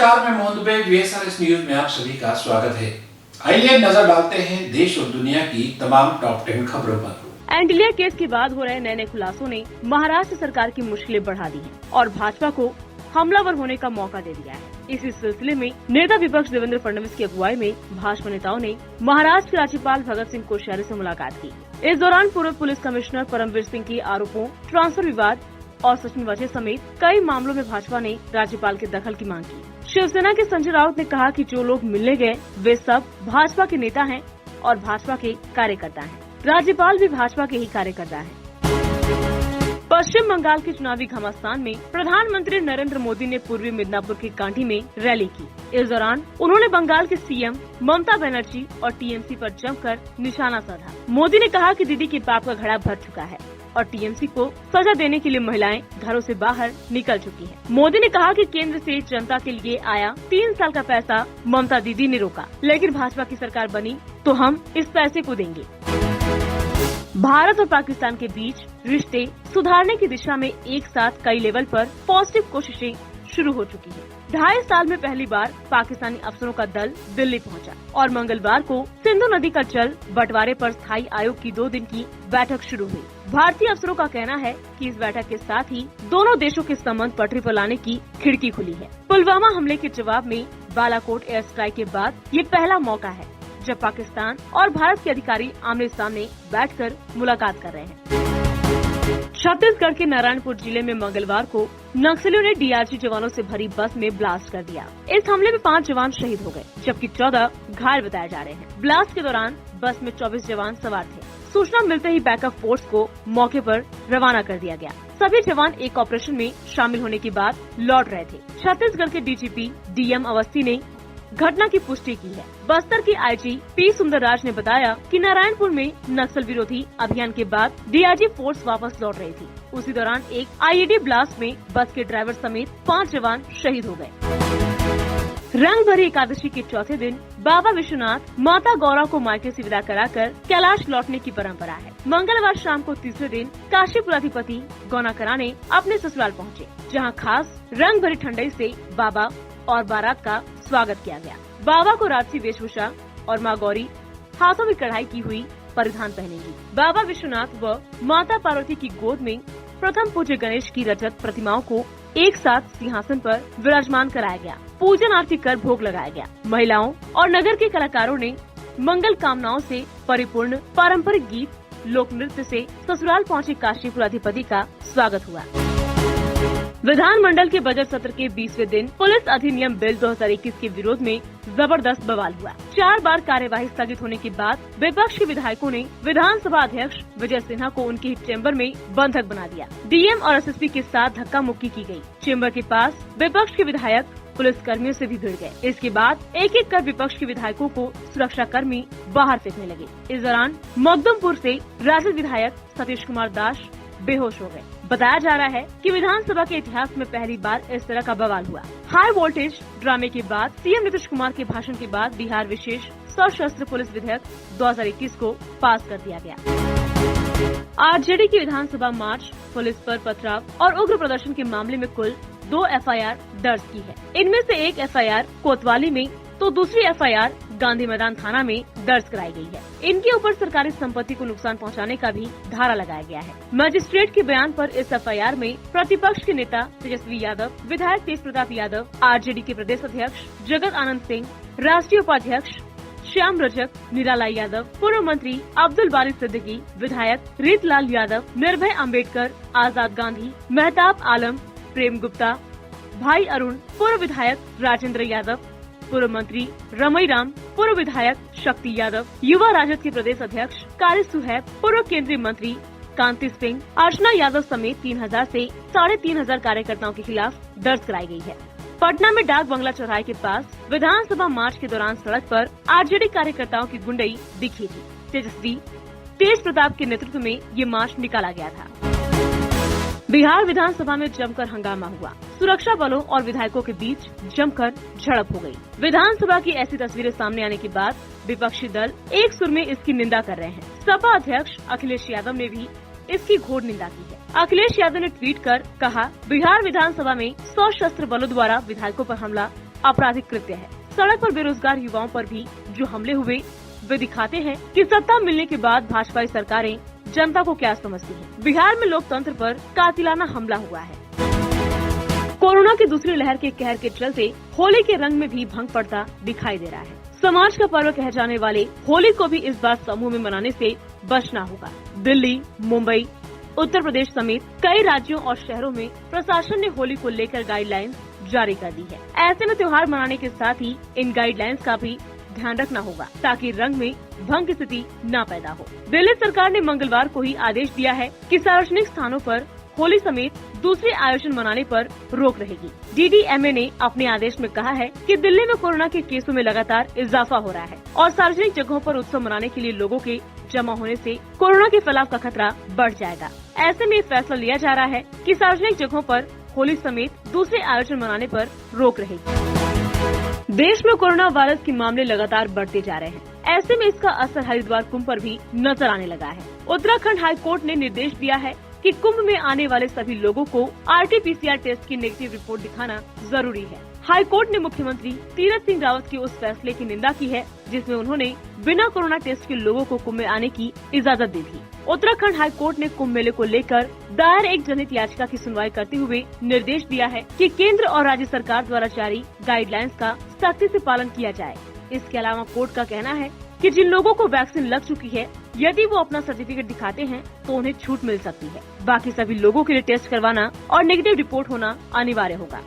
नमस्कार, मैं Mohan Dubey. VSRS news में आप सभी का स्वागत है। आइए नजर डालते हैं देश और दुनिया की तमाम टॉप 10 खबरों पर। एंटिलिया केस के बाद हो रहे नए खुलासों ने महाराष्ट्र सरकार की मुश्किलें बढ़ा दी हैं और भाजपा को हमलावर होने का मौका दे दिया है। इसी सिलसिले में नेता विपक्ष देवेंद्र फडणवीस की अगुवाई में भाजपा नेताओं ने महाराष्ट्र के राज्यपाल भगत सिंह कोश्यारी से मुलाकात की। इस दौरान पूर्व पुलिस कमिश्नर परमवीर सिंह के आरोपों, ट्रांसफर विवाद और सचिन वाजे समेत कई मामलों में भाजपा ने राज्यपाल के दखल की मांग की। शिवसेना के संजय राउत ने कहा कि जो लोग मिलने गए वे सब भाजपा के नेता हैं और भाजपा के कार्यकर्ता हैं। राज्यपाल भी भाजपा के ही कार्यकर्ता हैं। पश्चिम बंगाल के चुनावी घमासान में प्रधानमंत्री नरेंद्र मोदी ने पूर्वी मिदनापुर की कांठी में रैली की। इस दौरान उन्होंने बंगाल के सीएम ममता बनर्जी और टीएमसी पर जमकर निशाना साधा। मोदी ने कहा कि दीदी के पाप का घड़ा भर चुका है और टीएमसी को सजा देने के लिए महिलाएं घरों से बाहर निकल चुकी हैं। मोदी ने कहा कि केंद्र से जनता के लिए आया 3 साल का पैसा ममता दीदी ने रोका, लेकिन भाजपा की सरकार बनी तो हम इस पैसे को देंगे। भारत और पाकिस्तान के बीच रिश्ते सुधारने की दिशा में एक साथ कई लेवल पर पॉजिटिव कोशिशें शुरू हो चुकी हैं। 2.5 साल में पहली बार पाकिस्तानी अफसरों का दल दिल्ली पहुंचा और मंगलवार को सिंधु नदी का जल बंटवारे पर स्थायी आयोग की 2 दिन की बैठक शुरू हुई। भारतीय अफसरों का कहना है कि इस बैठक के साथ ही दोनों देशों के संबंध पटरी पर लाने की खिड़की खुली है। पुलवामा हमले के जवाब में बालाकोट एयर स्ट्राइक के बाद ये पहला मौका है जब पाकिस्तान और भारत के अधिकारी आमने सामने बैठकर मुलाकात कर रहे हैं। छत्तीसगढ़ के नारायणपुर जिले में मंगलवार को नक्सलियों ने डीआरजी जवानों से भरी बस में ब्लास्ट कर दिया। इस हमले में 5 जवान शहीद हो गए, जबकि 14 घायल बताए जा रहे हैं। ब्लास्ट के दौरान बस में 24 जवान सवार थे। सूचना मिलते ही बैकअप फोर्स को मौके पर रवाना कर दिया गया। सभी जवान एक ऑपरेशन में शामिल होने के बाद लौट रहे थे। छत्तीसगढ़ के डीजीपी डीएम अवस्थी ने घटना की पुष्टि की है। बस्तर के आईजी पी सुंदरराज ने बताया कि नारायणपुर में नक्सल विरोधी अभियान के बाद डीआरजी फोर्स वापस लौट रही थी। उसी दौरान एक आईईडी ब्लास्ट में बस के ड्राइवर समेत 5 जवान शहीद हो गए। रंग भरी एकादशी के चौथे दिन बाबा विश्वनाथ माता गौरा को मायके से विदा कराकर कैलाश लौटने की परंपरा है। मंगलवार शाम को तीसरे दिन काशीपुराधिपति गौना कराने अपने ससुराल पहुँचे, जहाँ खास रंग भरी ठंडई से बाबा और बारात का स्वागत किया गया। बाबा को राजसी वेशभूषा और माँ गौरी हाथों में कढ़ाई की हुई परिधान पहनेंगी। बाबा विश्वनाथ व माता पार्वती की गोद में प्रथम पूज्य गणेश की रजत प्रतिमाओं को एक साथ सिंहासन पर विराजमान कराया गया। पूजन आरती कर भोग लगाया गया। महिलाओं और नगर के कलाकारों ने मंगल कामनाओं से परिपूर्ण पारंपरिक गीत, लोक नृत्य से ससुराल पहुँचे काशीपुराधिपति का स्वागत हुआ। विधानमंडल के बजट सत्र के 20वें दिन पुलिस अधिनियम बिल 2021 के विरोध में जबरदस्त बवाल हुआ। 4 बार कार्यवाही स्थगित होने के बाद विपक्ष के विधायकों ने विधानसभा अध्यक्ष विजय सिन्हा को उनके चेम्बर में बंधक बना दिया। डीएम और एसएसपी के साथ धक्का मुक्की की गई। चेम्बर के पास विपक्ष के विधायक पुलिस कर्मियों से भी भिड़ गए। इसके बाद एक एक कर विपक्ष के विधायकों को सुरक्षा कर्मी बाहर फेंकने लगे। इस दौरान मखदुमपुर से राजद विधायक सतीश कुमार दास बेहोश हो गए। बताया जा रहा है कि विधानसभा के इतिहास में पहली बार इस तरह का बवाल हुआ। हाई वोल्टेज ड्रामे के बाद सीएम नीतीश कुमार के भाषण के बाद बिहार विशेष सशस्त्र पुलिस विधेयक 2021 को पास कर दिया गया। आरजेडी की विधानसभा मार्च, पुलिस पर पथराव और उग्र प्रदर्शन के मामले में कुल 2 एफआईआर दर्ज की है। इनमें से एक एफआईआर कोतवाली में तो दूसरी एफआईआर गांधी मैदान थाना में दर्ज कराई गई है। इनके ऊपर सरकारी संपत्ति को नुकसान पहुंचाने का भी धारा लगाया गया है। मजिस्ट्रेट के बयान पर इस एफआईआर में प्रतिपक्ष के नेता तेजस्वी यादव, विधायक तेज प्रताप यादव, आरजेडी के प्रदेश अध्यक्ष जगत आनंद सिंह, राष्ट्रीय उपाध्यक्ष श्याम रजक, निराला यादव, पूर्व मंत्री अब्दुल बारी सिद्दीकी, विधायक रीतलाल यादव, निर्भय अम्बेडकर, आजाद गांधी, मेहताब आलम, प्रेम गुप्ता, भाई अरुण, पूर्व विधायक राजेंद्र यादव, पूर्व मंत्री रमई राम, पूर्व विधायक शक्ति यादव, युवा राजद के प्रदेश अध्यक्ष कारी सुहैब, पूर्व केंद्रीय मंत्री कांति सिंह, अर्चना यादव समेत 3000 से 3500 कार्यकर्ताओं के खिलाफ दर्ज कराई गई है। पटना में डाक बंगला चौराहे के पास विधानसभा मार्च के दौरान सड़क पर आरजेडी कार्यकर्ताओं की गुंडई दिखी थी। तेजस्वी तेज प्रताप के नेतृत्व में ये मार्च निकाला गया था। बिहार विधानसभा में जमकर हंगामा हुआ। सुरक्षा बलों और विधायकों के बीच जमकर झड़प हो गई। विधानसभा की ऐसी तस्वीरें सामने आने के बाद विपक्षी दल एक सुर में इसकी निंदा कर रहे हैं। सपा अध्यक्ष अखिलेश यादव ने भी इसकी घोर निंदा की है। अखिलेश यादव ने ट्वीट कर कहा, बिहार विधानसभा में सशस्त्र बलों द्वारा विधायकों पर हमला आपराधिक कृत्य है। सड़क पर बेरोजगार युवाओं पर भी जो हमले हुए वे दिखाते हैं कि सत्ता मिलने के बाद भाजपाई सरकारें जनता को क्या समझती हैं। बिहार में लोकतंत्र पर कातिलाना हमला हुआ है। कोरोना की दूसरी लहर के कहर के चलते होली के रंग में भी भंग पड़ता दिखाई दे रहा है। समाज का पर्व कहे जाने वाले होली को भी इस बार समूह में मनाने से बचना होगा। दिल्ली, मुंबई, उत्तर प्रदेश समेत कई राज्यों और शहरों में प्रशासन ने होली को लेकर गाइडलाइंस जारी कर दी है। ऐसे में त्योहार मनाने के साथ ही इन गाइडलाइंस का भी ध्यान रखना होगा ताकि रंग में भंग की स्थिति न पैदा हो। दिल्ली सरकार ने मंगलवार को ही आदेश दिया है कि सार्वजनिक स्थानों पर होली समेत दूसरे आयोजन मनाने पर रोक रहेगी। DDMA ने अपने आदेश में कहा है कि दिल्ली में कोरोना के केसों में लगातार इजाफा हो रहा है और सार्वजनिक जगहों पर उत्सव मनाने के लिए लोगों के जमा होने से कोरोना के फैलाव का खतरा बढ़ जाएगा। ऐसे में फैसला लिया जा रहा है कि सार्वजनिक जगहों पर होली समेत दूसरे आयोजन मनाने पर रोक रहेगी। देश में कोरोना वायरस के मामले लगातार बढ़ते जा रहे हैं। ऐसे में इसका असर हरिद्वार कुंभ पर भी नजर आने लगा है। उत्तराखंड हाई कोर्ट ने निर्देश दिया है कि कुंभ में आने वाले सभी लोगों को RT-PCR टेस्ट की नेगेटिव रिपोर्ट दिखाना जरूरी है। हाई कोर्ट ने मुख्यमंत्री तीरथ सिंह रावत के उस फैसले की निंदा की है जिसमें उन्होंने बिना कोरोना टेस्ट के लोगों को कुंभ में आने की इजाजत दी थी। उत्तराखंड हाई कोर्ट ने कुंभ मेले को लेकर दायर एक जनहित याचिका की सुनवाई करते हुए निर्देश दिया है कि केंद्र और राज्य सरकार द्वारा जारी गाइडलाइंस का सख्ती से पालन किया जाए। इसके अलावा कोर्ट का कहना है कि जिन लोगों को वैक्सीन लग चुकी है यदि वो अपना सर्टिफिकेट दिखाते हैं तो उन्हें छूट मिल सकती है। बाकी सभी लोगों के लिए टेस्ट करवाना और नेगेटिव रिपोर्ट होना अनिवार्य होगा।